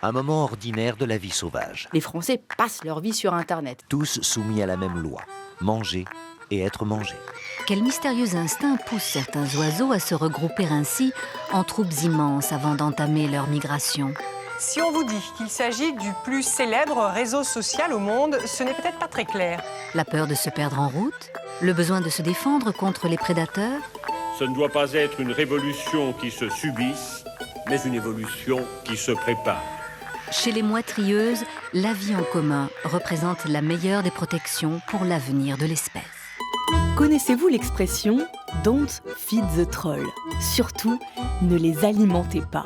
Un moment ordinaire de la vie sauvage. Les Français passent leur vie sur Internet. Tous soumis à la même loi. Manger et être mangé. Quel mystérieux instinct pousse certains oiseaux à se regrouper ainsi en troupes immenses avant d'entamer leur migration? Si on vous dit qu'il s'agit du plus célèbre réseau social au monde, ce n'est peut-être pas très clair. La peur de se perdre en route? Le besoin de se défendre contre les prédateurs? Ce ne doit pas être une révolution qui se subisse, mais une évolution qui se prépare. Chez les moitrieuses, la vie en commun représente la meilleure des protections pour l'avenir de l'espèce. Connaissez-vous l'expression « Don't feed the troll ». Surtout, ne les alimentez pas.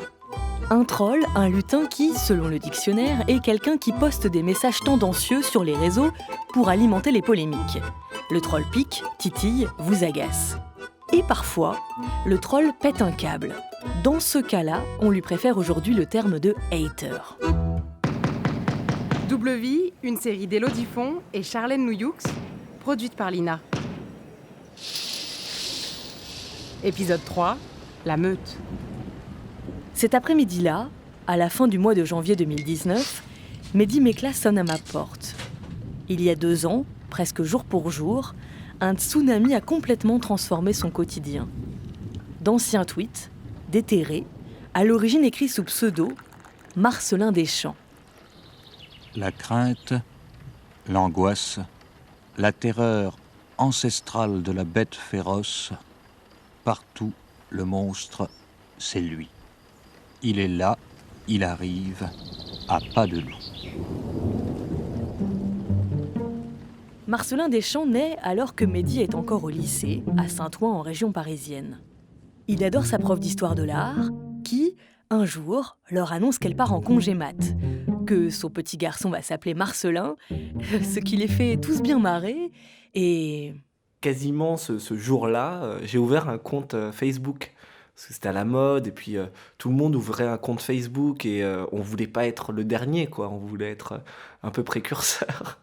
Un troll, un lutin qui, selon le dictionnaire, est quelqu'un qui poste des messages tendancieux sur les réseaux pour alimenter les polémiques. Le troll pique, titille, vous agace. Et parfois, le troll pète un câble. Dans ce cas-là, on lui préfère aujourd'hui le terme de « hater ». Double Vie, une série d'Élodie Font et Charlène Nouyoux, produite par l'INA. Épisode 3, la meute. Cet après-midi-là, à la fin du mois de janvier 2019, Mehdi Mekla sonne à ma porte. Il y a 2 ans, presque jour pour jour, un tsunami a complètement transformé son quotidien. D'anciens tweets, déterrés, à l'origine écrits sous pseudo, Marcelin Deschamps. La crainte, l'angoisse, la terreur ancestrale de la bête féroce, partout le monstre, c'est lui. Il est là, il arrive, à pas de loup. Marcelin Deschamps naît alors que Mehdi est encore au lycée, à Saint-Ouen en région parisienne. Il adore sa prof d'histoire de l'art, qui, un jour, leur annonce qu'elle part en congé mat, que son petit garçon va s'appeler Marcelin, ce qui les fait tous bien marrer, et... Quasiment ce jour-là, j'ai ouvert un compte Facebook, parce que c'était à la mode, et puis tout le monde ouvrait un compte Facebook, et on voulait pas être le dernier, quoi, on voulait être un peu précurseur.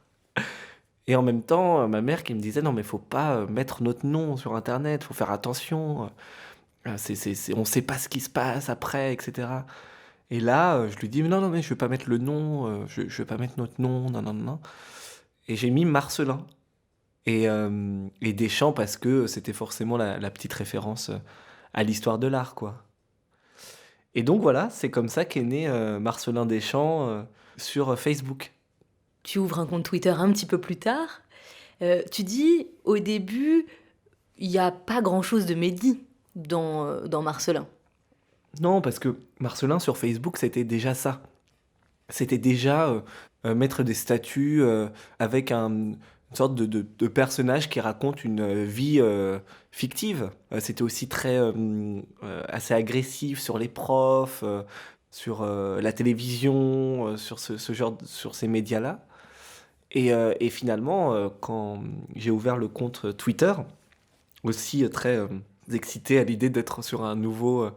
Et en même temps, ma mère qui me disait « Non, mais faut pas mettre notre nom sur Internet, faut faire attention, on sait pas ce qui se passe après, etc. » Et là, je lui dis « Non, mais je vais pas mettre le nom, je vais pas mettre notre nom, non. » Et j'ai mis Marcelin. Et Deschamps parce que c'était forcément la petite référence à l'histoire de l'art, quoi. Et donc voilà, c'est comme ça qu'est né Marcelin Deschamps sur Facebook. Tu ouvres un compte Twitter un petit peu plus tard. Tu dis, au début, il n'y a pas grand-chose de Mehdi dans Marcelin. Non, parce que Marcelin sur Facebook, c'était déjà ça. C'était déjà mettre des statuts avec une sorte de personnage qui raconte une vie fictive. C'était aussi très assez agressif sur les profs, sur la télévision, sur sur ces médias-là. Et finalement, quand j'ai ouvert le compte Twitter, aussi très excité à l'idée d'être sur un nouveau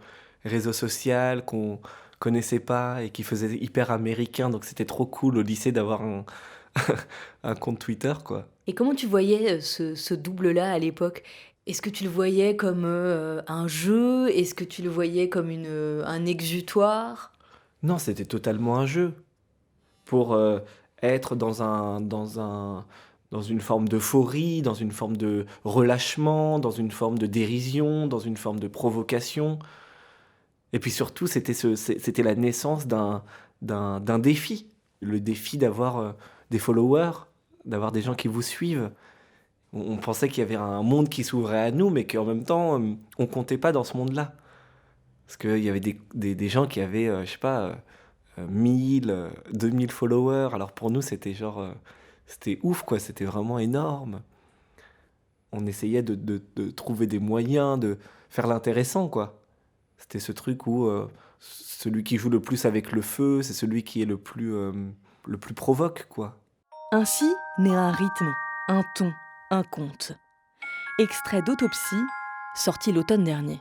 réseau social qu'on connaissait pas et qui faisait hyper américain, donc c'était trop cool au lycée d'avoir un compte Twitter, quoi. Et comment tu voyais ce double-là à l'époque ? Est-ce que tu le voyais comme un jeu ? Est-ce que tu le voyais comme un exutoire ? Non, c'était totalement un jeu. Pour être dans une forme d'euphorie, dans une forme de relâchement, dans une forme de dérision, dans une forme de provocation. Et puis surtout, c'était la naissance d'un défi. Le défi d'avoir des followers, d'avoir des gens qui vous suivent. On pensait qu'il y avait un monde qui s'ouvrait à nous, mais qu'en même temps, on comptait pas dans ce monde-là. Parce qu'il y avait des gens qui avaient, 1000, 2000 followers. Alors pour nous, c'était c'était ouf, quoi. C'était vraiment énorme. On essayait de trouver des moyens de faire l'intéressant, quoi. C'était ce truc où celui qui joue le plus avec le feu, c'est celui qui est le plus provoque, quoi. Ainsi naît un rythme, un ton, un conte. Extrait d'Autopsie, sorti l'automne dernier.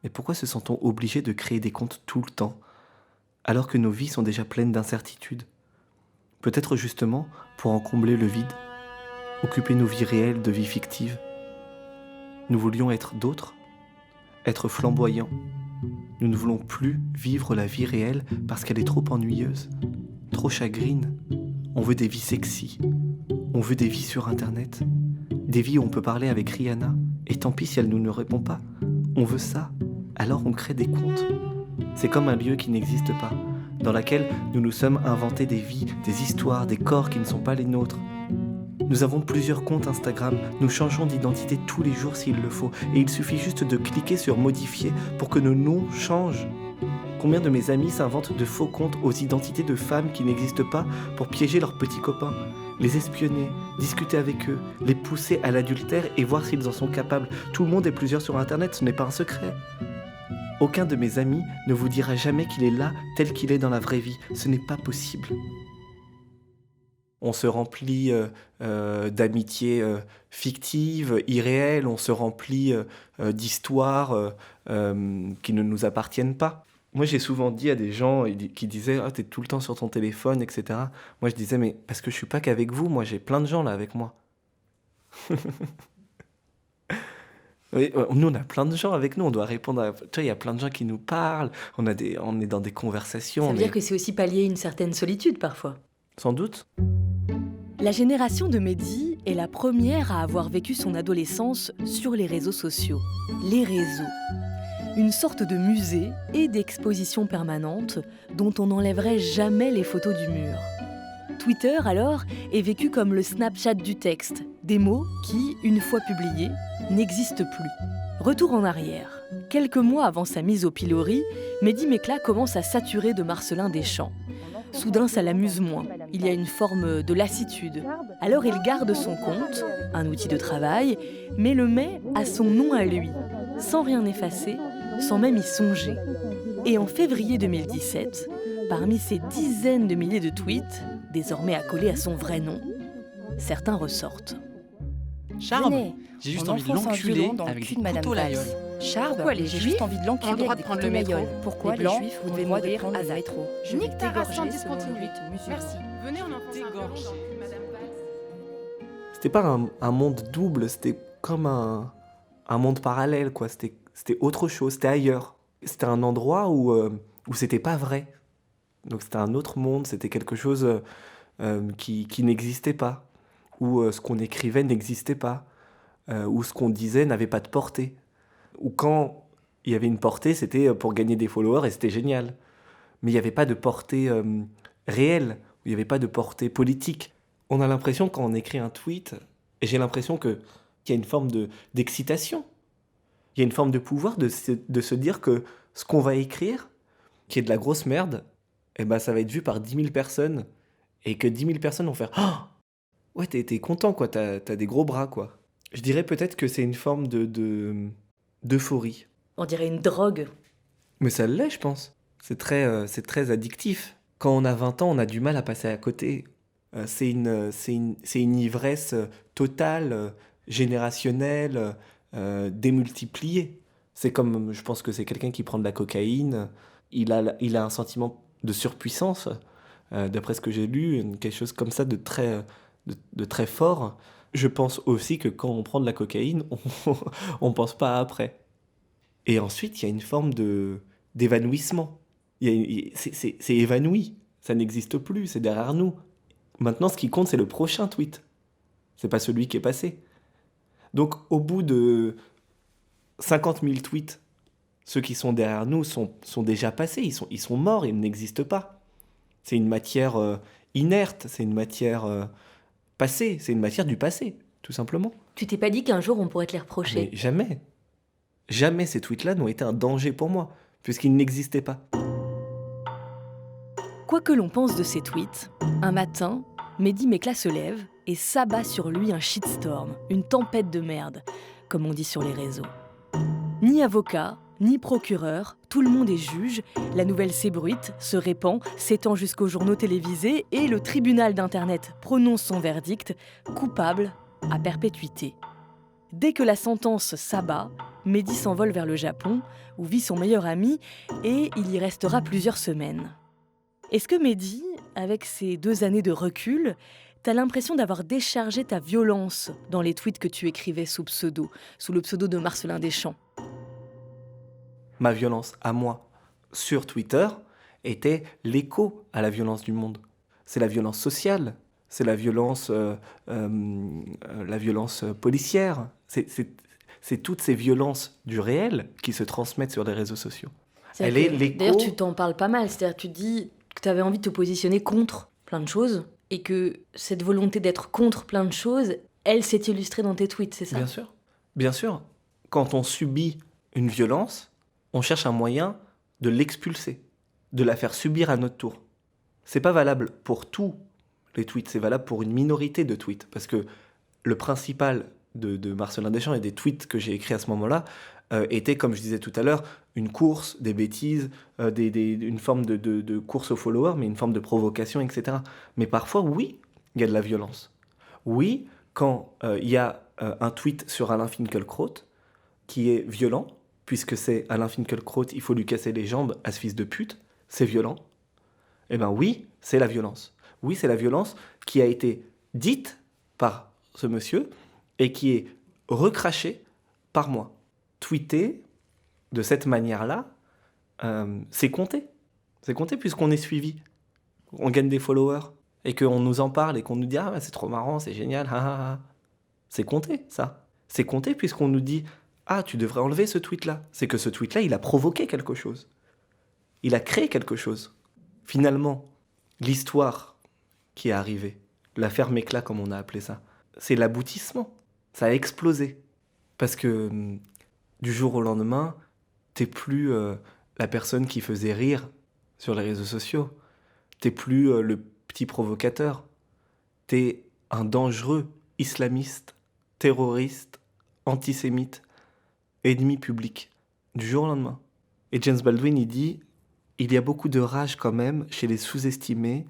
Mais pourquoi se sent-on obligé de créer des contes tout le temps, alors que nos vies sont déjà pleines d'incertitudes ? Peut-être justement pour en combler le vide, occuper nos vies réelles de vies fictives. Nous voulions être d'autres, être flamboyants, Nous ne voulons plus vivre la vie réelle parce qu'elle est trop ennuyeuse, trop chagrine. On veut des vies sexy. On veut des vies sur Internet. Des vies où on peut parler avec Rihanna. Et tant pis si elle ne nous répond pas. On veut ça. Alors on crée des comptes. C'est comme un lieu qui n'existe pas, dans lequel nous nous sommes inventés des vies, des histoires, des corps qui ne sont pas les nôtres. Nous avons plusieurs comptes Instagram, nous changeons d'identité tous les jours s'il le faut, et il suffit juste de cliquer sur modifier pour que nos noms changent. Combien de mes amis s'inventent de faux comptes aux identités de femmes qui n'existent pas pour piéger leurs petits copains, les espionner, discuter avec eux, les pousser à l'adultère et voir s'ils en sont capables. Tout le monde est plusieurs sur Internet, ce n'est pas un secret. Aucun de mes amis ne vous dira jamais qu'il est là tel qu'il est dans la vraie vie. Ce n'est pas possible. On se remplit d'amitiés fictives, irréelles, on se remplit d'histoires qui ne nous appartiennent pas. Moi, j'ai souvent dit à des gens qui disaient « Ah, t'es tout le temps sur ton téléphone, etc. » Moi, je disais « Mais parce que je suis pas qu'avec vous, moi, j'ai plein de gens là avec moi. » Oui, nous, on a plein de gens avec nous, on doit répondre à... Tu vois, il y a plein de gens qui nous parlent, on est dans des conversations. Ça veut dire que c'est aussi pallier une certaine solitude parfois. Sans doute. La génération de Mehdi est la première à avoir vécu son adolescence sur les réseaux sociaux. Les réseaux. Une sorte de musée et d'exposition permanente dont on n'enlèverait jamais les photos du mur. Twitter, alors, est vécu comme le Snapchat du texte, des mots qui, une fois publiés, n'existent plus. Retour en arrière. Quelques mois avant sa mise au pilori, Mehdi Mekla commence à saturer de Marcellin Deschamps. Soudain, ça l'amuse moins. Il y a une forme de lassitude. Alors il garde son compte, un outil de travail, mais le met à son nom à lui, sans rien effacer, sans même y songer. Et en février 2017, parmi ces dizaines de milliers de tweets, désormais accolés à son vrai nom, certains ressortent. Charme, j'ai juste envie de l'enculer avec des couteaux la gueule. Charme, Pourquoi les j'ai Juifs juste envie de l'enculer ont le droit avec de prendre des le couteaux métro? la gueule. Pourquoi Les les Blancs Juifs ont ont le le droit droit de de prendre prendre le le métro? métro? Nique ta race sans Égorgé selon le discontinuer. rite musulman. Merci. Venez, on en fait Dégorgé. Madame Valls. C'était pas un monde double, c'était comme un monde parallèle, quoi. C'était autre chose, c'était ailleurs. C'était un endroit où c'était pas vrai. Donc c'était un autre monde, c'était quelque chose qui n'existait pas, où ce qu'on écrivait n'existait pas, où ce qu'on disait n'avait pas de portée. Ou quand il y avait une portée, c'était pour gagner des followers et c'était génial. Mais il n'y avait pas de portée réelle, il n'y avait pas de portée politique. On a l'impression, quand on écrit un tweet, et j'ai l'impression qu'il y a une forme d'excitation, il y a une forme de pouvoir de se dire que ce qu'on va écrire, qui est de la grosse merde, eh ben, ça va être vu par 10 000 personnes, et que 10 000 personnes vont faire « Oh, ouais, t'es content, quoi, t'as des gros bras, quoi. » Je dirais peut-être que c'est une forme d'euphorie. On dirait une drogue. Mais ça l'est, je pense. C'est très addictif. Quand on a 20 ans, on a du mal à passer à côté. C'est une ivresse totale, générationnelle, démultipliée. C'est comme, je pense que c'est quelqu'un qui prend de la cocaïne. Il a un sentiment de surpuissance, d'après ce que j'ai lu, quelque chose comme ça de très fort. Je pense aussi que quand on prend de la cocaïne, on pense pas après. Et ensuite, il y a une forme d'évanouissement. C'est évanoui, ça n'existe plus, c'est derrière nous. Maintenant, ce qui compte, c'est le prochain tweet. C'est pas celui qui est passé. Donc, au bout de 50 000 tweets, ceux qui sont derrière nous sont déjà passés, ils sont morts, ils n'existent pas. C'est une matière inerte, c'est une matière passée, c'est une matière du passé, tout simplement. Tu t'es pas dit qu'un jour on pourrait te les reprocher? Mais jamais. Jamais ces tweets-là n'ont été un danger pour moi, puisqu'ils n'existaient pas. Quoi que l'on pense de ces tweets, un matin, Mehdi Mekla se lève et s'abat sur lui un shitstorm, une tempête de merde, comme on dit sur les réseaux. Ni avocat, ni procureur, tout le monde est juge, la nouvelle s'ébruite, se répand, s'étend jusqu'aux journaux télévisés et le tribunal d'Internet prononce son verdict, coupable à perpétuité. Dès que la sentence s'abat, Mehdi s'envole vers le Japon, où vit son meilleur ami, et il y restera plusieurs semaines. Est-ce que Mehdi, avec ces 2 années de recul, t'as l'impression d'avoir déchargé ta violence dans les tweets que tu écrivais sous le pseudo de Marcellin Deschamps? ma violence à moi sur Twitter était l'écho à la violence du monde. C'est la violence sociale, c'est la violence policière, c'est toutes ces violences du réel qui se transmettent sur les réseaux sociaux. Elle est l'écho... D'ailleurs, tu t'en parles pas mal, c'est-à-dire tu dis que tu avais envie de te positionner contre plein de choses et que cette volonté d'être contre plein de choses, elle s'est illustrée dans tes tweets, c'est ça ? Bien sûr. Bien sûr. Quand on subit une violence, on cherche un moyen de l'expulser, de la faire subir à notre tour. C'est pas valable pour tous les tweets, c'est valable pour une minorité de tweets. Parce que le principal de Marcellin Deschamps et des tweets que j'ai écrits à ce moment-là était, comme je disais tout à l'heure, une course, des bêtises, une forme de course aux followers, mais une forme de provocation, etc. Mais parfois, oui, il y a de la violence. Oui, quand il y a un tweet sur Alain Finkielkraut qui est violent, puisque c'est Alain Finkielkraut, il faut lui casser les jambes à ce fils de pute, c'est violent. Eh bien oui, c'est la violence. Oui, c'est la violence qui a été dite par ce monsieur et qui est recrachée par moi. Tweeter de cette manière-là, c'est compté. C'est compté puisqu'on est suivi. On gagne des followers et qu'on nous en parle et qu'on nous dit « Ah, c'est trop marrant, c'est génial, ha, ha, ha. » C'est compté, ça. C'est compté puisqu'on nous dit « Ah, tu devrais enlever ce tweet-là. » C'est que ce tweet-là, il a provoqué quelque chose. Il a créé quelque chose. Finalement, l'histoire qui est arrivée, l'affaire Mecla, comme on a appelé ça, c'est l'aboutissement. Ça a explosé. Parce que du jour au lendemain, t'es plus la personne qui faisait rire sur les réseaux sociaux. T'es plus le petit provocateur. T'es un dangereux islamiste, terroriste, antisémite, ennemi public. Du jour au lendemain. Et James Baldwin, il dit « Il y a beaucoup de rage quand même chez les sous-estimés.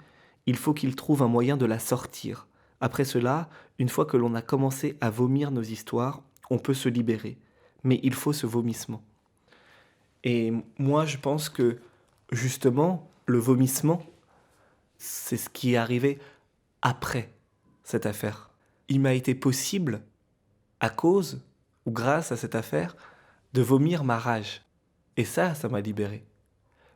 Il faut qu'ils trouvent un moyen de la sortir. Après cela, une fois que l'on a commencé à vomir nos histoires, on peut se libérer. Mais il faut ce vomissement. » Et moi, je pense que, justement, le vomissement, c'est ce qui est arrivé après cette affaire. Il m'a été possible, à cause ou grâce à cette affaire, de vomir ma rage. Et ça m'a libéré.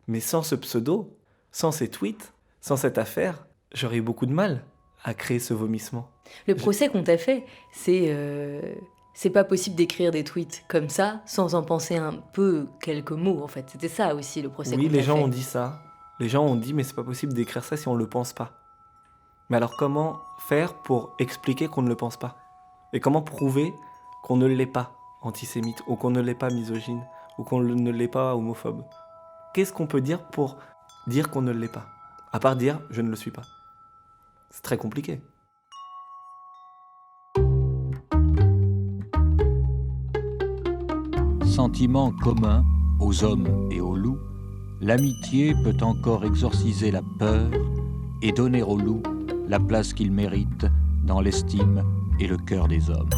Mais sans ce pseudo, sans ces tweets, sans cette affaire, j'aurais eu beaucoup de mal à créer ce vomissement. Le procès qu'on t'a fait, c'est pas possible d'écrire des tweets comme ça sans en penser un peu quelques mots, en fait. C'était ça aussi le procès qu'on t'a fait. Oui, les gens ont dit ça. Les gens ont dit, mais c'est pas possible d'écrire ça si on le pense pas. Mais alors comment faire pour expliquer qu'on ne le pense pas ? Et comment prouver qu'on ne l'est pas antisémite, ou qu'on ne l'est pas misogyne, ou qu'on ne l'est pas homophobe ? Qu'est-ce qu'on peut dire pour dire qu'on ne l'est pas ? À part dire « je ne le suis pas ». C'est très compliqué. Sentiment commun aux hommes et aux loups, l'amitié peut encore exorciser la peur et donner au loup la place qu'il mérite dans l'estime et le cœur des hommes.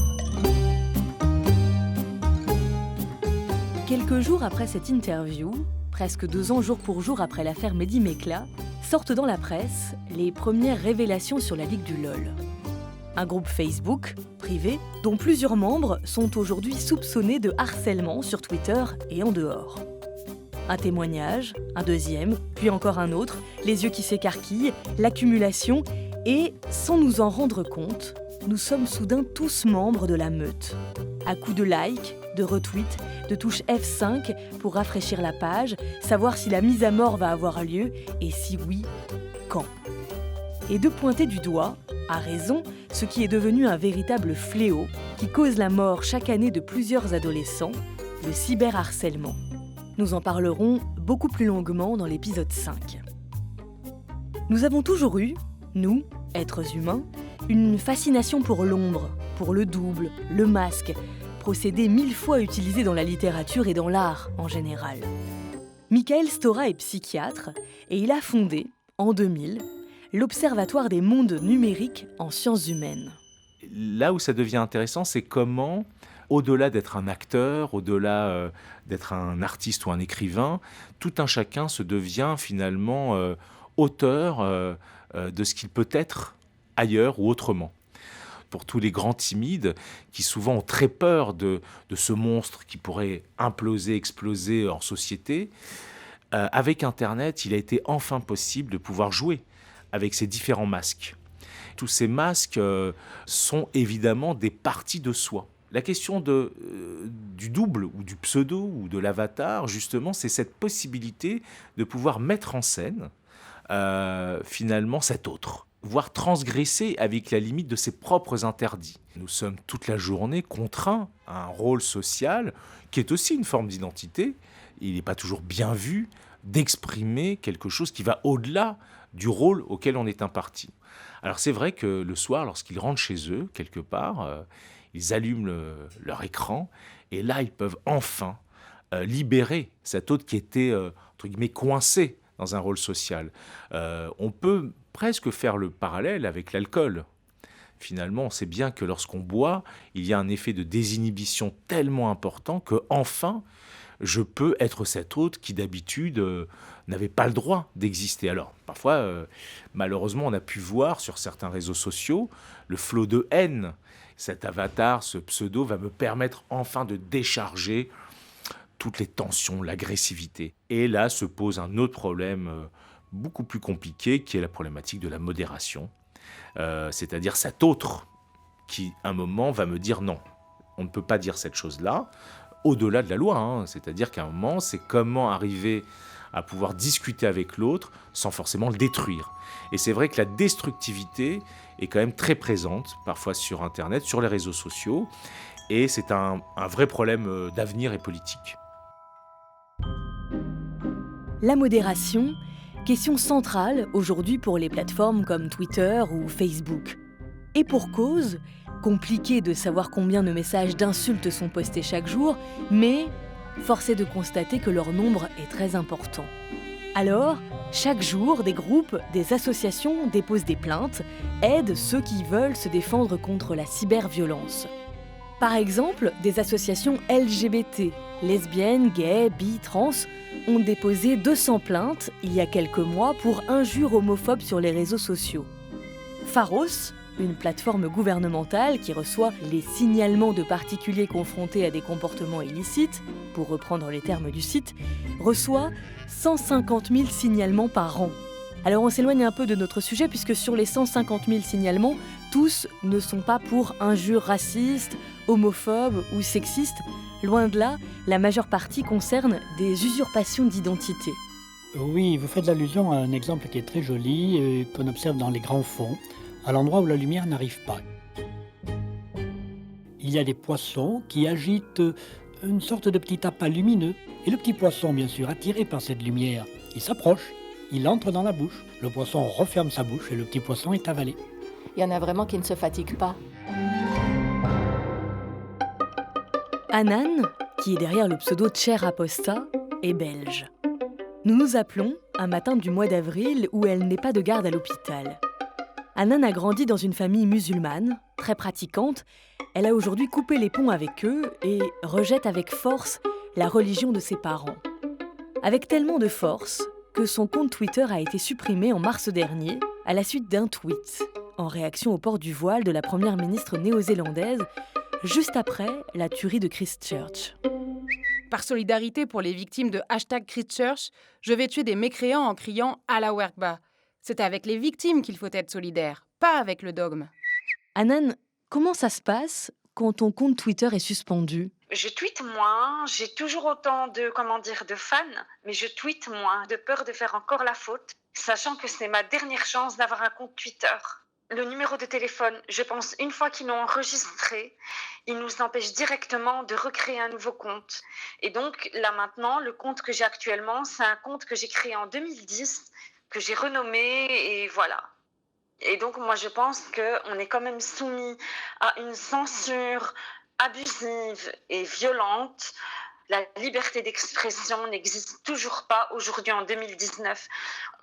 Quelques jours après cette interview, presque 2 ans jour pour jour après l'affaire Mehdi Mecla, sortent dans la presse les premières révélations sur la Ligue du LOL. Un groupe Facebook, privé, dont plusieurs membres sont aujourd'hui soupçonnés de harcèlement sur Twitter et en dehors. Un témoignage, un deuxième, puis encore un autre, les yeux qui s'écarquillent, l'accumulation, et, sans nous en rendre compte, nous sommes soudain tous membres de la meute. À coups de like, de retweet, de touche F5 pour rafraîchir la page, savoir si la mise à mort va avoir lieu, et si oui, quand. Et de pointer du doigt, à raison, ce qui est devenu un véritable fléau qui cause la mort chaque année de plusieurs adolescents, le cyberharcèlement. Nous en parlerons beaucoup plus longuement dans l'épisode 5. Nous avons toujours eu, nous, êtres humains, une fascination pour l'ombre, pour le double, le masque, procédé 1000 fois utilisé dans la littérature et dans l'art en général. Michael Stora est psychiatre et il a fondé, en 2000, l'Observatoire des mondes numériques en sciences humaines. Là où ça devient intéressant, c'est comment, au-delà d'être un acteur, au-delà d'être un artiste ou un écrivain, tout un chacun se devient finalement auteur de ce qu'il peut être ailleurs ou autrement. pour tous les grands timides qui souvent ont très peur de ce monstre qui pourrait imploser, exploser en société. Avec Internet, il a été enfin possible de pouvoir jouer avec ces différents masques. Tous ces masques sont évidemment des parties de soi. La question du double ou du pseudo ou de l'avatar, justement, c'est cette possibilité de pouvoir mettre en scène finalement cet autre, voire transgresser avec la limite de ses propres interdits. Nous sommes toute la journée contraints à un rôle social qui est aussi une forme d'identité. Il n'est pas toujours bien vu d'exprimer quelque chose qui va au-delà du rôle auquel on est imparti. Alors c'est vrai que le soir, lorsqu'ils rentrent chez eux, quelque part, ils allument leur écran et là, ils peuvent enfin libérer cet autre qui était, entre guillemets, coincé dans un rôle social. On peut presque faire le parallèle avec l'alcool. Finalement, on sait bien que lorsqu'on boit, il y a un effet de désinhibition tellement important que enfin, je peux être cet autre qui d'habitude n'avait pas le droit d'exister. Alors, parfois, malheureusement, on a pu voir sur certains réseaux sociaux le flot de haine. Cet avatar, ce pseudo, va me permettre enfin de décharger toutes les tensions, l'agressivité. Et là se pose un autre problème beaucoup plus compliqué, qui est la problématique de la modération. C'est-à-dire cet autre qui, à un moment, va me dire non, on ne peut pas dire cette chose-là, au-delà de la loi. Hein. C'est-à-dire qu'à un moment, c'est comment arriver à pouvoir discuter avec l'autre sans forcément le détruire. Et c'est vrai que la destructivité est quand même très présente, parfois sur Internet, sur les réseaux sociaux, et c'est un vrai problème d'avenir et politique. La modération, question centrale aujourd'hui pour les plateformes comme Twitter ou Facebook. Et pour cause, compliqué de savoir combien de messages d'insultes sont postés chaque jour, mais force est de constater que leur nombre est très important. Alors, chaque jour, des groupes, des associations déposent des plaintes, aident ceux qui veulent se défendre contre la cyberviolence. Par exemple, des associations LGBT, lesbiennes, gays, bi, trans, ont déposé 200 plaintes il y a quelques mois pour injures homophobes sur les réseaux sociaux. Pharos, une plateforme gouvernementale qui reçoit les signalements de particuliers confrontés à des comportements illicites, pour reprendre les termes du site, reçoit 150 000 signalements par an. Alors on s'éloigne un peu de notre sujet puisque sur les 150 000 signalements, tous ne sont pas pour injures racistes, homophobes ou sexistes. Loin de là, la majeure partie concerne des usurpations d'identité. Oui, vous faites allusion à un exemple qui est très joli, qu'on observe dans les grands fonds, à l'endroit où la lumière n'arrive pas. Il y a des poissons qui agitent une sorte de petit appât lumineux. Et le petit poisson, bien sûr, attiré par cette lumière, il s'approche, il entre dans la bouche. Le poisson referme sa bouche et le petit poisson est avalé. Il y en a vraiment qui ne se fatiguent pas. Anan, qui est derrière le pseudo Cher Aposta, est belge. Nous nous appelons un matin du mois d'avril où elle n'est pas de garde à l'hôpital. Anan a grandi dans une famille musulmane, très pratiquante. Elle a aujourd'hui coupé les ponts avec eux et rejette avec force la religion de ses parents. Avec tellement de force que son compte Twitter a été supprimé en mars dernier à la suite d'un tweet, en réaction au port du voile de la première ministre néo-zélandaise, juste après la tuerie de Christchurch. Par solidarité pour les victimes de #Christchurch, je vais tuer des mécréants en criant « Allah Akbar ». C'est avec les victimes qu'il faut être solidaire, pas avec le dogme. Anan, comment ça se passe quand ton compte Twitter est suspendu ? Je tweete moins, j'ai toujours autant de fans, mais je tweete moins, de peur de faire encore la faute, sachant que c'est ma dernière chance d'avoir un compte Twitter. Le numéro de téléphone, je pense une fois qu'ils l'ont enregistré, il nous empêche directement de recréer un nouveau compte. Et donc là maintenant, le compte que j'ai actuellement, c'est un compte que j'ai créé en 2010, que j'ai renommé et voilà. Et donc moi je pense qu'on est quand même soumis à une censure abusive et violente. La liberté d'expression n'existe toujours pas aujourd'hui en 2019.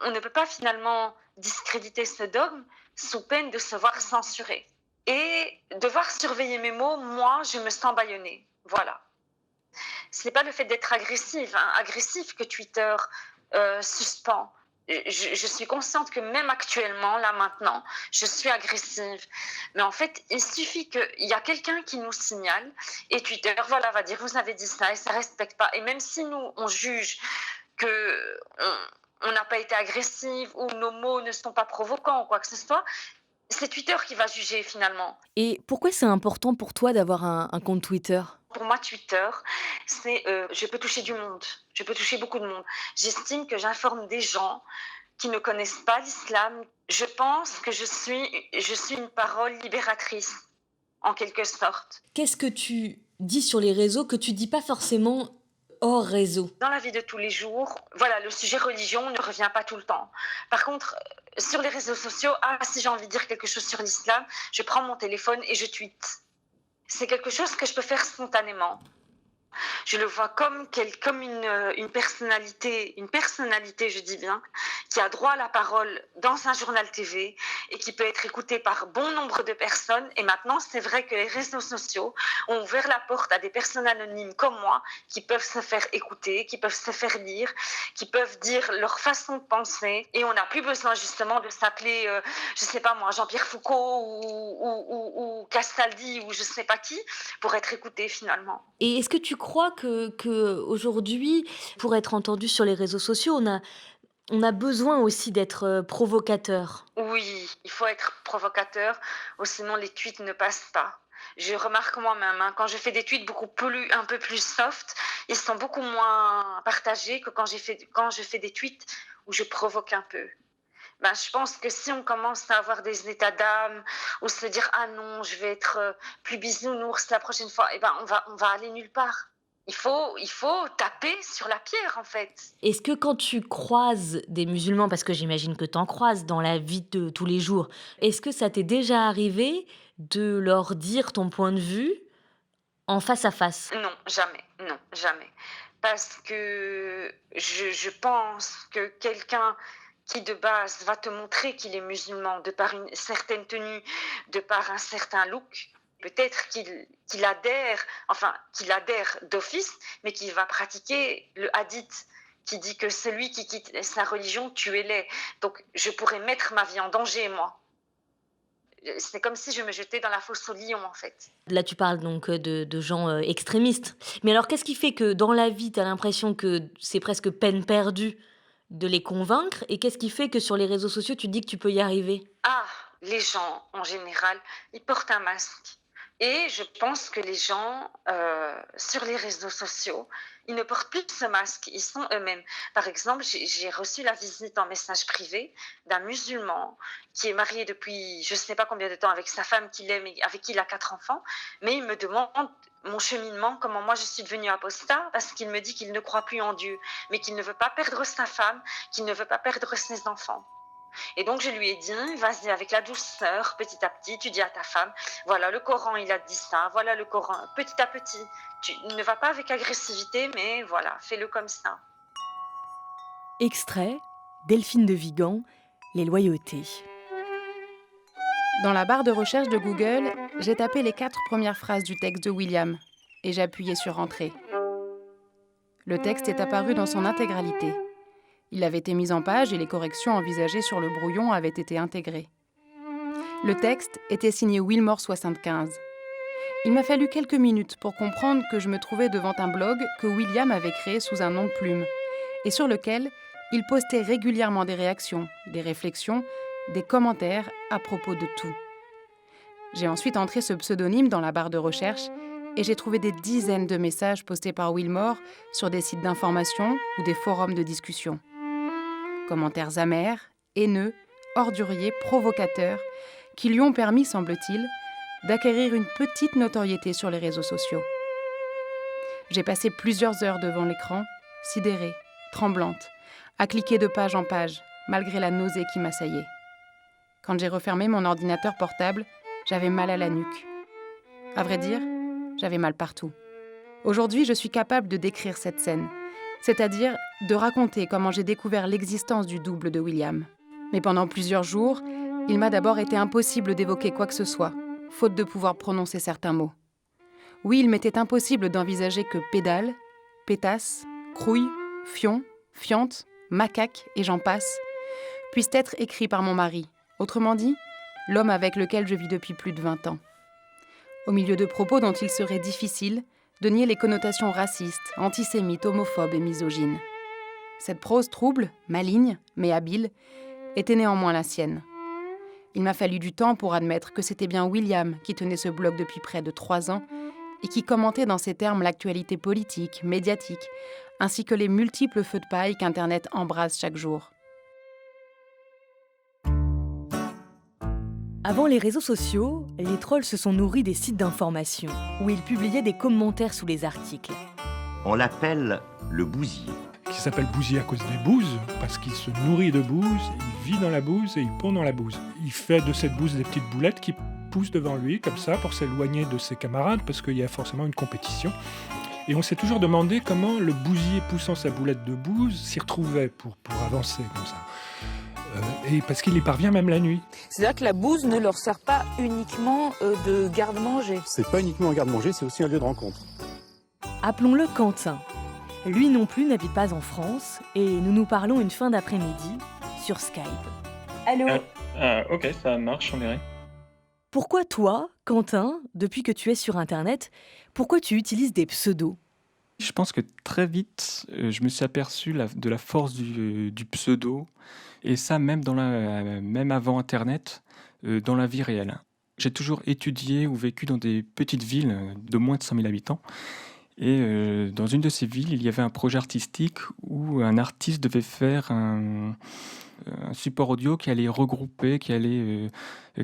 On ne peut pas finalement discréditer ce dogme sous peine de se voir censuré. Et devoir surveiller mes mots, moi, je me sens bâillonnée. Voilà. Ce n'est pas le fait d'être agressif que Twitter suspend. je suis consciente que même actuellement, là maintenant, je suis agressive. Mais en fait, il suffit qu'il y a quelqu'un qui nous signale et Twitter, voilà, va dire vous avez dit ça et ça respecte pas. Et même si nous, on juge que on n'a pas été agressive ou nos mots ne sont pas provocants ou quoi que ce soit, c'est Twitter qui va juger finalement. Et pourquoi c'est important pour toi d'avoir un compte Twitter ? Pour moi, Twitter, c'est je peux toucher du monde, je peux toucher beaucoup de monde. J'estime que j'informe des gens qui ne connaissent pas l'islam. Je pense que je suis une parole libératrice, en quelque sorte. Qu'est-ce que tu dis sur les réseaux que tu dis pas forcément hors réseau ? Dans la vie de tous les jours, voilà, le sujet religion ne revient pas tout le temps. Par contre, sur les réseaux sociaux, si j'ai envie de dire quelque chose sur l'islam, je prends mon téléphone et je tweete. C'est quelque chose que je peux faire spontanément. Je le vois comme une personnalité, je dis bien, qui a droit à la parole dans un journal TV et qui peut être écoutée par bon nombre de personnes. Et maintenant, c'est vrai que les réseaux sociaux ont ouvert la porte à des personnes anonymes comme moi qui peuvent se faire écouter, qui peuvent se faire lire, qui peuvent dire leur façon de penser. Et on n'a plus besoin justement de s'appeler, je sais pas moi, Jean-Pierre Foucault ou Castaldi ou je sais pas qui pour être écouté finalement. Et est-ce que tu crois que aujourd'hui, pour être entendu sur les réseaux sociaux, on a besoin aussi d'être provocateur ? Oui, il faut être provocateur, ou sinon les tweets ne passent pas. Je remarque moi-même, quand je fais des tweets un peu plus soft, ils sont beaucoup moins partagés que quand je fais des tweets où je provoque un peu. Je pense que si on commence à avoir des états d'âme ou se dire ah non, je vais être plus bisounours la prochaine fois, on va aller nulle part. Il faut taper sur la pierre en fait. Est-ce que quand tu croises des musulmans, parce que j'imagine que tu en croises dans la vie de tous les jours, est-ce que ça t'est déjà arrivé de leur dire ton point de vue en face à face ? Non, jamais. Parce que je pense que quelqu'un qui de base va te montrer qu'il est musulman de par une certaine tenue, de par un certain look, peut-être qu'il adhère d'office, mais qu'il va pratiquer le hadith qui dit que celui qui quitte sa religion, tuez-les. Donc je pourrais mettre ma vie en danger, moi. C'est comme si je me jetais dans la fosse au lion, en fait. Là, tu parles donc de gens extrémistes. Mais alors, qu'est-ce qui fait que dans la vie, tu as l'impression que c'est presque peine perdue de les convaincre ? Et qu'est-ce qui fait que sur les réseaux sociaux, tu dis que tu peux y arriver ? Les gens, en général, ils portent un masque. Et je pense que les gens, sur les réseaux sociaux, ils ne portent plus ce masque, ils sont eux-mêmes. Par exemple, j'ai reçu la visite en message privé d'un musulman qui est marié depuis je ne sais pas combien de temps avec sa femme qu'il aime et avec qui il a 4 enfants, mais il me demande mon cheminement, comment moi je suis devenue apostat, parce qu'il me dit qu'il ne croit plus en Dieu, mais qu'il ne veut pas perdre sa femme, qu'il ne veut pas perdre ses enfants. Et donc je lui ai dit, vas-y avec la douceur, petit à petit, tu dis à ta femme, voilà le Coran il a dit ça, voilà le Coran, petit à petit, tu ne vas pas avec agressivité, mais voilà, fais-le comme ça. Extrait, Delphine de Vigan, Les loyautés. Dans la barre de recherche de Google, j'ai tapé les 4 premières phrases du texte de William et j'ai appuyé sur Entrée. Le texte est apparu dans son intégralité. Il avait été mis en page et les corrections envisagées sur le brouillon avaient été intégrées. Le texte était signé Wilmore 75. Il m'a fallu quelques minutes pour comprendre que je me trouvais devant un blog que William avait créé sous un nom de plume et sur lequel il postait régulièrement des réactions, des réflexions, des commentaires à propos de tout. J'ai ensuite entré ce pseudonyme dans la barre de recherche et j'ai trouvé des dizaines de messages postés par Wilmore sur des sites d'information ou des forums de discussion. Commentaires amers, haineux, orduriers, provocateurs, qui lui ont permis, semble-t-il, d'acquérir une petite notoriété sur les réseaux sociaux. J'ai passé plusieurs heures devant l'écran, sidérée, tremblante, à cliquer de page en page, malgré la nausée qui m'assaillait. Quand j'ai refermé mon ordinateur portable, j'avais mal à la nuque. À vrai dire, j'avais mal partout. Aujourd'hui, je suis capable de décrire cette scène, c'est-à-dire de raconter comment j'ai découvert l'existence du double de William. Mais pendant plusieurs jours, il m'a d'abord été impossible d'évoquer quoi que ce soit, faute de pouvoir prononcer certains mots. Oui, il m'était impossible d'envisager que pédale, pétasse, crouille, fion, fiante, macaque et j'en passe puissent être écrits par mon mari. Autrement dit, l'homme avec lequel je vis depuis plus de 20 ans. Au milieu de propos dont il serait difficile de nier les connotations racistes, antisémites, homophobes et misogynes. Cette prose trouble, maligne, mais habile, était néanmoins la sienne. Il m'a fallu du temps pour admettre que c'était bien William qui tenait ce blog depuis près de 3 ans et qui commentait dans ces termes l'actualité politique, médiatique, ainsi que les multiples feux de paille qu'Internet embrase chaque jour. Avant les réseaux sociaux, les trolls se sont nourris des sites d'information, où ils publiaient des commentaires sous les articles. On l'appelle le bousier. Qui s'appelle bousier à cause des bouses, parce qu'il se nourrit de bouse, il vit dans la bouse et il pond dans la bouse. Il fait de cette bouse des petites boulettes qui poussent devant lui, comme ça, pour s'éloigner de ses camarades, parce qu'il y a forcément une compétition. Et on s'est toujours demandé comment le bousier poussant sa boulette de bouse s'y retrouvait pour avancer comme ça. Et parce qu'il y parvient même la nuit. C'est-à-dire que la bouse ne leur sert pas uniquement de garde-manger. C'est pas uniquement un garde-manger, c'est aussi un lieu de rencontre. Appelons-le Quentin. Lui non plus n'habite pas en France et nous nous parlons une fin d'après-midi sur Skype. Allô ? Ok, ça marche, on verra. Pourquoi toi, Quentin, depuis que tu es sur Internet, pourquoi tu utilises des pseudos ? Je pense que très vite, je me suis aperçu de la force du pseudo, et ça même, même avant Internet, dans la vie réelle. J'ai toujours étudié ou vécu dans des petites villes de moins de 100 000 habitants, et dans une de ces villes, il y avait un projet artistique où un artiste devait faire un support audio qui allait regrouper, qui allait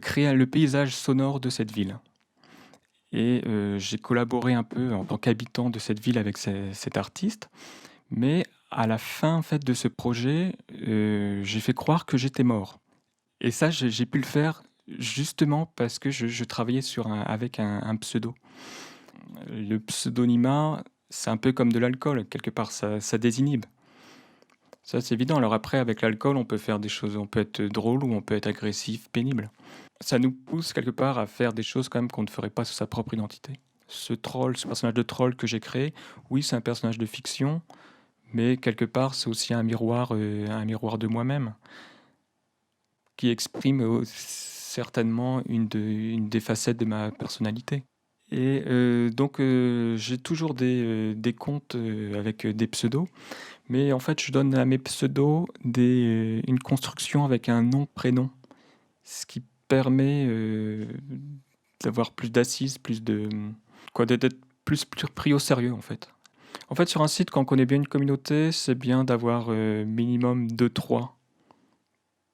créer le paysage sonore de cette ville. Et j'ai collaboré un peu en tant qu'habitant de cette ville avec cet artiste. Mais à la fin en fait, de ce projet, j'ai fait croire que j'étais mort. Et ça, j'ai pu le faire justement parce que je travaillais avec un pseudo. Le pseudonymat, c'est un peu comme de l'alcool. Quelque part, ça désinhibe. Ça, c'est évident. Alors après, avec l'alcool, on peut faire des choses. On peut être drôle ou on peut être agressif, pénible. Ça nous pousse quelque part à faire des choses quand même qu'on ne ferait pas sous sa propre identité. Ce personnage de troll que j'ai créé, oui, c'est un personnage de fiction, mais quelque part, c'est aussi un miroir de moi-même, qui exprime certainement une des facettes de ma personnalité. Et donc, j'ai toujours des comptes avec des pseudos, mais en fait, je donne à mes pseudos une construction avec un nom-prénom, ce qui permet d'avoir plus d'assises, d'être plus pris au sérieux en fait. En fait, sur un site, quand on connaît bien une communauté, c'est bien d'avoir minimum 2-3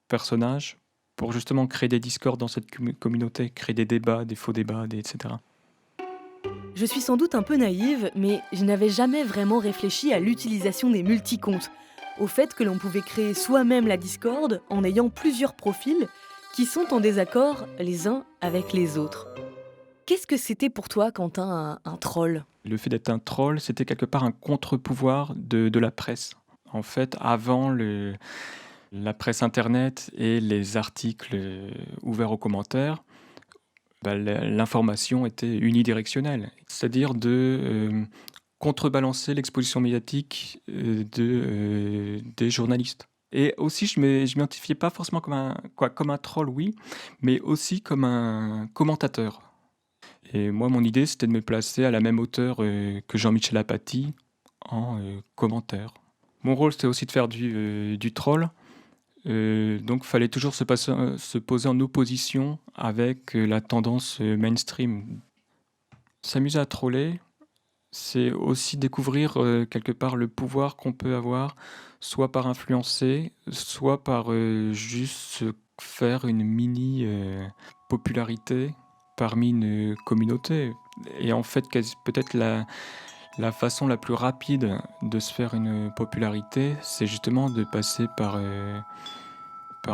personnages pour justement créer des discords dans cette communauté, créer des débats, des faux débats, etc. Je suis sans doute un peu naïve, mais je n'avais jamais vraiment réfléchi à l'utilisation des multicomptes, au fait que l'on pouvait créer soi-même la Discord en ayant plusieurs profils qui sont en désaccord les uns avec les autres. Qu'est-ce que c'était pour toi, Quentin, un troll ? Le fait d'être un troll, c'était quelque part un contre-pouvoir de la presse. En fait, avant la presse Internet et les articles ouverts aux commentaires, l'information était unidirectionnelle. C'est-à-dire de contrebalancer l'exposition médiatique des journalistes. Et aussi, je ne m'identifiais pas forcément comme un troll, oui, mais aussi comme un commentateur. Et moi, mon idée, c'était de me placer à la même hauteur que Jean-Michel Apathy en commentaire. Mon rôle, c'était aussi de faire du troll. Donc, il fallait toujours se poser en opposition avec la tendance mainstream. S'amuser à troller, c'est aussi découvrir quelque part le pouvoir qu'on peut avoir, soit par influencer, soit par juste faire une mini popularité parmi une communauté. Et en fait, peut-être la façon la plus rapide de se faire une popularité, c'est justement de passer par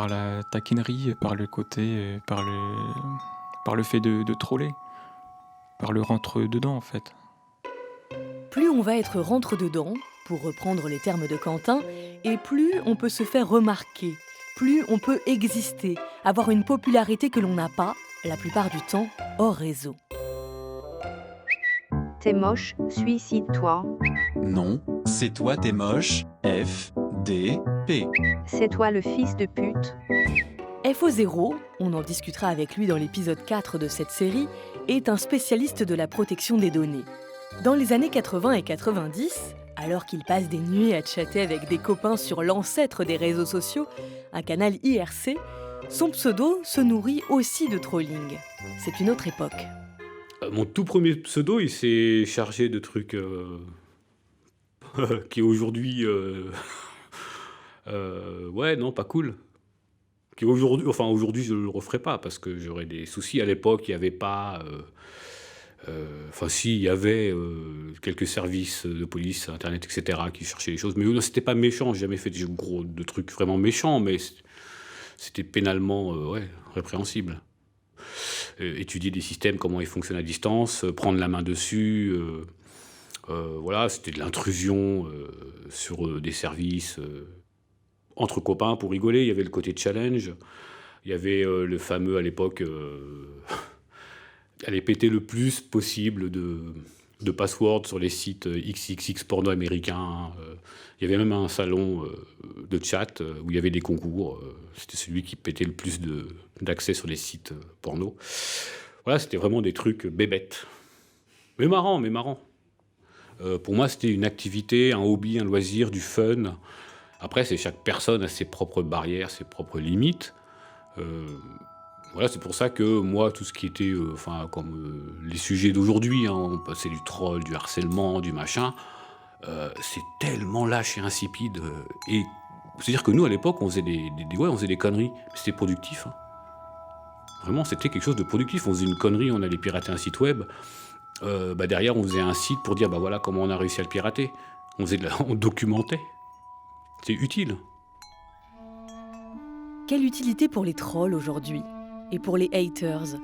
la taquinerie, par le côté, par le fait de troller, par le rentre-dedans en fait. Plus on va être rentre-dedans, pour reprendre les termes de Quentin, et plus on peut se faire remarquer, plus on peut exister, avoir une popularité que l'on n'a pas, la plupart du temps, hors réseau. T'es moche, suicide-toi. Non, c'est toi t'es moche, F, D, P. C'est toi le fils de pute. FO0, on en discutera avec lui dans l'épisode 4 de cette série, est un spécialiste de la protection des données. Dans les années 80 et 90, alors qu'il passe des nuits à chatter avec des copains sur l'ancêtre des réseaux sociaux, un canal IRC, son pseudo se nourrit aussi de trolling. C'est une autre époque. Mon tout premier pseudo, il s'est chargé de trucs qui aujourd'hui... ouais, non, pas cool. Qui aujourd'hui, je ne le referai pas parce que j'aurais des soucis. À l'époque, il n'y avait pas... si, il y avait quelques services de police, Internet, etc., qui cherchaient les choses. Mais non, c'était pas méchant. J'ai jamais fait de trucs vraiment méchants, mais c'était pénalement répréhensible. Étudier des systèmes, comment ils fonctionnent à distance, prendre la main dessus. Voilà, c'était de l'intrusion sur des services entre copains pour rigoler. Il y avait le côté challenge. Il y avait le fameux, à l'époque... aller péter le plus possible de passwords sur les sites XXX porno américains. Il y avait même un salon de chat où il y avait des concours. C'était celui qui pétait le plus d'accès sur les sites porno. Voilà, c'était vraiment des trucs bébêtes. Mais marrant. Pour moi, c'était une activité, un hobby, un loisir, du fun. Après, chaque personne a ses propres barrières, ses propres limites. Voilà, c'est pour ça que moi, tout ce qui était, comme les sujets d'aujourd'hui, on passait du troll, du harcèlement, du machin, c'est tellement lâche et insipide. Et c'est-à-dire que nous, à l'époque, on faisait on faisait des conneries, mais c'était productif. Vraiment, c'était quelque chose de productif. On faisait une connerie, on allait pirater un site web. Derrière, on faisait un site pour dire, voilà comment on a réussi à le pirater. On documentait. C'est utile. Quelle utilité pour les trolls aujourd'hui ? Et pour les haters.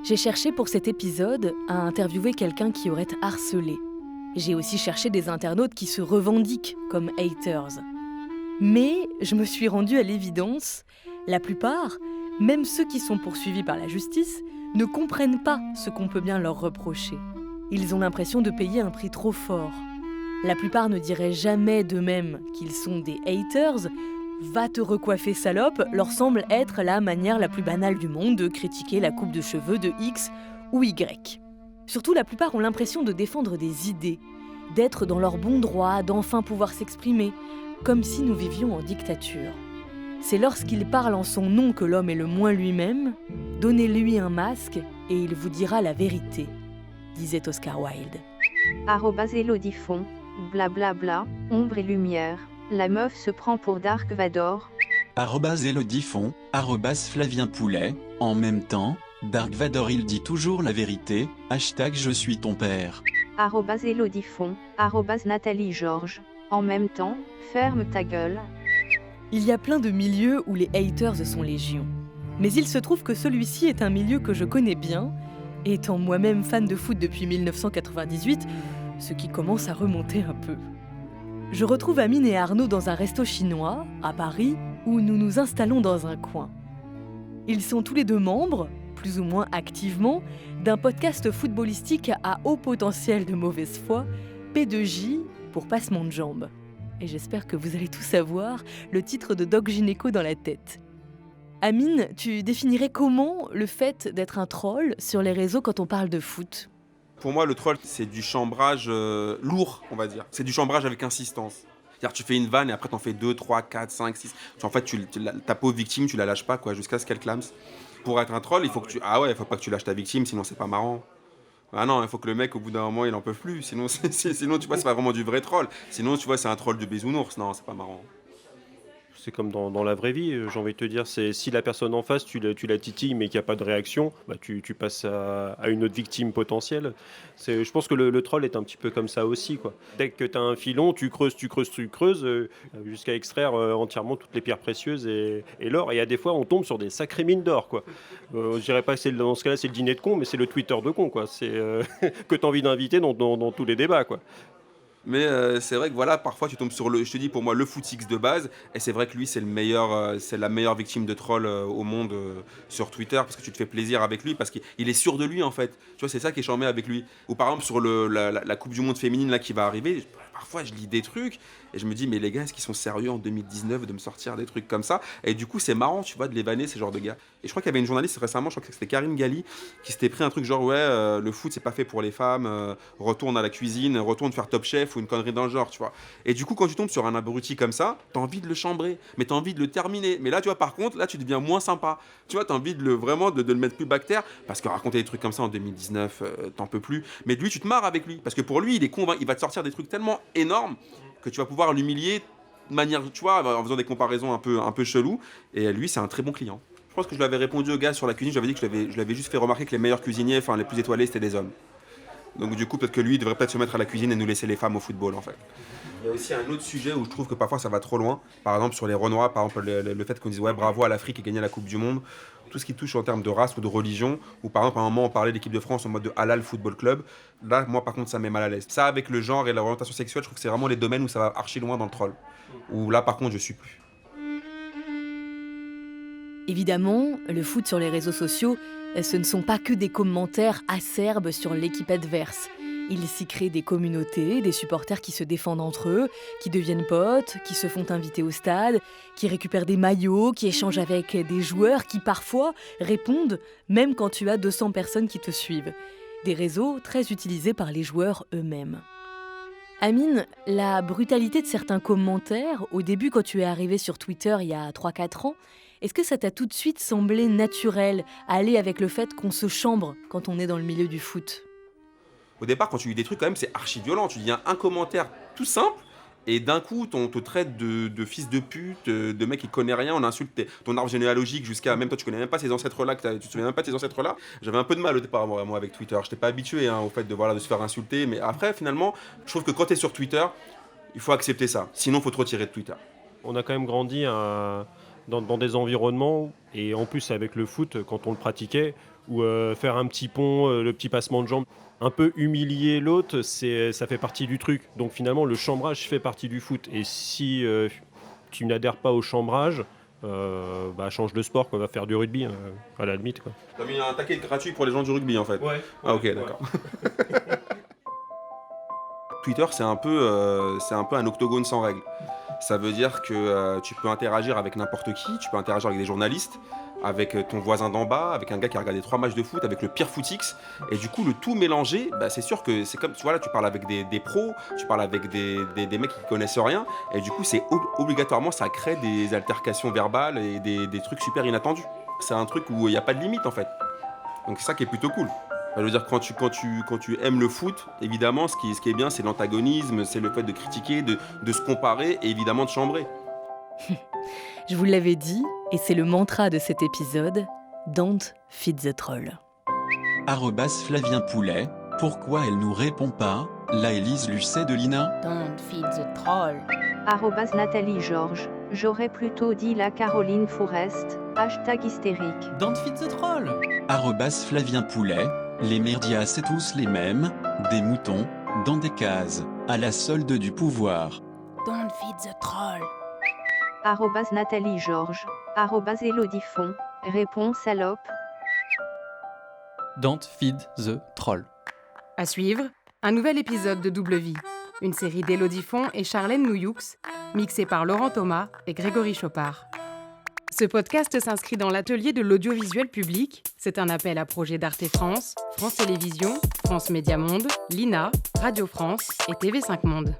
J'ai cherché pour cet épisode à interviewer quelqu'un qui aurait harcelé. J'ai aussi cherché des internautes qui se revendiquent comme haters. Mais je me suis rendue à l'évidence, la plupart, même ceux qui sont poursuivis par la justice, ne comprennent pas ce qu'on peut bien leur reprocher. Ils ont l'impression de payer un prix trop fort. La plupart ne diraient jamais d'eux-mêmes qu'ils sont des haters. Va te recoiffer salope leur semble être la manière la plus banale du monde de critiquer la coupe de cheveux de X ou Y. Surtout, la plupart ont l'impression de défendre des idées, d'être dans leur bon droit, d'enfin pouvoir s'exprimer, comme si nous vivions en dictature. C'est lorsqu'il parle en son nom que l'homme est le moins lui-même. Donnez-lui un masque et il vous dira la vérité, disait Oscar Wilde. @Elodifon, blablabla, ombre et lumière. La meuf se prend pour Dark Vador. @Elodifon, @Flavien Poulet, en même temps, Dark Vador il dit toujours la vérité, #je suis ton père. @Elodifon, @Nathalie Georges, en même temps, ferme ta gueule. Il y a plein de milieux où les haters sont légion. Mais il se trouve que celui-ci est un milieu que je connais bien, étant moi-même fan de foot depuis 1998, ce qui commence à remonter un peu. Je retrouve Amine et Arnaud dans un resto chinois, à Paris, où nous nous installons dans un coin. Ils sont tous les deux membres, plus ou moins activement, d'un podcast footballistique à haut potentiel de mauvaise foi, P2J pour passement de jambes. Et j'espère que vous allez tous avoir le titre de Doc Gynéco dans la tête. Amine, tu définirais comment le fait d'être un troll sur les réseaux quand on parle de foot ? Pour moi, le troll, c'est du chambrage lourd, on va dire. C'est du chambrage avec insistance. C'est-à-dire, tu fais une vanne et après, t'en fais 2, 3, 4, 5, 6. En fait, ta pauvre victime, tu la lâches pas, quoi, jusqu'à ce qu'elle clame. Pour être un troll, il faut que faut pas que tu lâches ta victime, sinon c'est pas marrant. Ah non, il faut que le mec, au bout d'un moment, il en peut plus. Sinon, tu vois, c'est pas vraiment du vrai troll. Sinon, tu vois, c'est un troll de bisounours. Non, c'est pas marrant. C'est comme dans la vraie vie, j'ai envie de te dire, c'est si la personne en face, tu la titilles mais qu'il n'y a pas de réaction, tu passes à une autre victime potentielle. Je pense que le troll est un petit peu comme ça aussi, quoi. Dès que tu as un filon, tu creuses, jusqu'à extraire entièrement toutes les pierres précieuses et l'or. Et à des fois, on tombe sur des sacrées mines d'or, quoi. Je dirais pas que dans ce cas-là, c'est le dîner de con, mais c'est le Twitter de con, quoi. C'est que tu as envie d'inviter dans tous les débats, quoi. Mais c'est vrai que voilà, parfois tu tombes sur je te dis pour moi le footix de base, et c'est vrai que lui c'est la meilleure victime de troll au monde sur Twitter, parce que tu te fais plaisir avec lui, parce qu'il est sûr de lui en fait. Tu vois, c'est ça qui est charmé avec lui. Ou par exemple sur la Coupe du Monde féminine là qui va arriver, parfois je lis des trucs et je me dis mais les gars, est-ce qu'ils sont sérieux en 2019 de me sortir des trucs comme ça? Et du coup c'est marrant, tu vois, de les vanner ces genres de gars. Et je crois qu'il y avait une journaliste récemment, je crois que c'était Karine Galli, qui s'était pris un truc genre le foot c'est pas fait pour les femmes, retourne à la cuisine, retourne faire Top Chef ou une connerie dans le genre, tu vois. Et du coup quand tu tombes sur un abruti comme ça, t'as envie de le chambrer, mais t'as envie de le terminer. Mais là tu vois, par contre, là tu deviens moins sympa. Tu vois, t'as envie de le mettre plus bactère, parce que raconter des trucs comme ça en 2019, t'en peux plus. Mais lui, tu te marres avec lui, parce que pour lui, il est convaincu, il va te sortir des trucs tellement énormes que tu vas pouvoir l'humilier de manière, tu vois, en faisant des comparaisons un peu chelou. Et lui, c'est un très bon client. Je pense que je lui avais répondu au gars sur la cuisine, je lui avais dit que je lui avais juste fait remarquer que les meilleurs cuisiniers, enfin les plus étoilés, c'était des hommes. Donc du coup, peut-être que lui, il devrait peut-être se mettre à la cuisine et nous laisser les femmes au football, en fait. Il y a aussi un autre sujet où je trouve que parfois ça va trop loin. Par exemple, sur les Renois, par exemple, le fait qu'on dise ouais, bravo à l'Afrique et gagner la Coupe du Monde. Tout ce qui touche en termes de race ou de religion, ou par exemple, à un moment, on parlait de l'équipe de France en mode de Halal Football Club. Là, moi, par contre, ça me met mal à l'aise. Ça, avec le genre et l'orientation sexuelle, je trouve que c'est vraiment les domaines où ça va archi loin dans le troll. Où là, par contre, je suis plus. Évidemment, le foot sur les réseaux sociaux, ce ne sont pas que des commentaires acerbes sur l'équipe adverse. Il s'y crée des communautés, des supporters qui se défendent entre eux, qui deviennent potes, qui se font inviter au stade, qui récupèrent des maillots, qui échangent avec des joueurs qui parfois répondent, même quand tu as 200 personnes qui te suivent. Des réseaux très utilisés par les joueurs eux-mêmes. Amine, la brutalité de certains commentaires, au début quand tu es arrivé sur Twitter il y a 3-4 ans, est-ce que ça t'a tout de suite semblé naturel, aller avec le fait qu'on se chambre quand on est dans le milieu du foot ? Au départ, quand tu lis des trucs, quand même, c'est archi violent. Tu dis un commentaire tout simple, et d'un coup, on te traite de fils de pute, de mec qui connaît rien, on insulte ton arbre généalogique jusqu'à... Même toi, tu connais même pas ces ancêtres-là, tu te souviens même pas de ces ancêtres-là. J'avais un peu de mal au départ, moi avec Twitter. Je n'étais pas habitué au fait de se faire insulter. Mais après, finalement, je trouve que quand tu es sur Twitter, il faut accepter ça. Sinon, il faut te retirer de Twitter. On a quand même grandi dans des environnements, et en plus avec le foot, quand on le pratiquait, où faire un petit pont, le petit passement de jambes, un peu humilier l'autre, ça fait partie du truc. Donc finalement, le chambrage fait partie du foot. Et si tu n'adhères pas au chambrage, change de sport, va faire du rugby, à la limite. T'as mis un taquet gratuit pour les gens du rugby, en fait. Ouais. Ah ok, d'accord. Twitter, c'est un peu un octogone sans règles. Ça veut dire que tu peux interagir avec n'importe qui, tu peux interagir avec des journalistes, avec ton voisin d'en bas, avec un gars qui a regardé 3 matchs de foot, avec le pire footix. Et du coup, le tout mélangé, c'est sûr que c'est comme, tu vois, là, tu parles avec des pros, tu parles avec des mecs qui connaissent rien. Et du coup, obligatoirement, ça crée des altercations verbales et des trucs super inattendus. C'est un truc où il n'y a pas de limite, en fait. Donc c'est ça qui est plutôt cool. Je veux dire, quand tu aimes le foot, évidemment, ce qui est bien, c'est l'antagonisme, c'est le fait de critiquer, de se comparer et évidemment de chambrer. Je vous l'avais dit, et c'est le mantra de cet épisode, Don't feed the troll. @Flavien Poulet, pourquoi elle nous répond pas? La Élise Lucet de Lina. Don't feed the troll. Nathalie Georges, j'aurais plutôt dit la Caroline Forest, #hystérique. Don't feed the troll. @Flavien Poulet, les médias c'est tous les mêmes, des moutons, dans des cases, à la solde du pouvoir. Don't feed the troll. Nathalie Georges, Élodie Font, réponds salope. Don't feed the troll. À suivre, un nouvel épisode de Double Vie, une série d'Élodie Font et Charlène Nouyoux, mixée par Laurent Thomas et Grégory Chopard. Ce podcast s'inscrit dans l'atelier de l'audiovisuel public. C'est un appel à projets d'Arte France, France Télévisions, France Média Monde, l'INA, Radio France et TV5 Monde.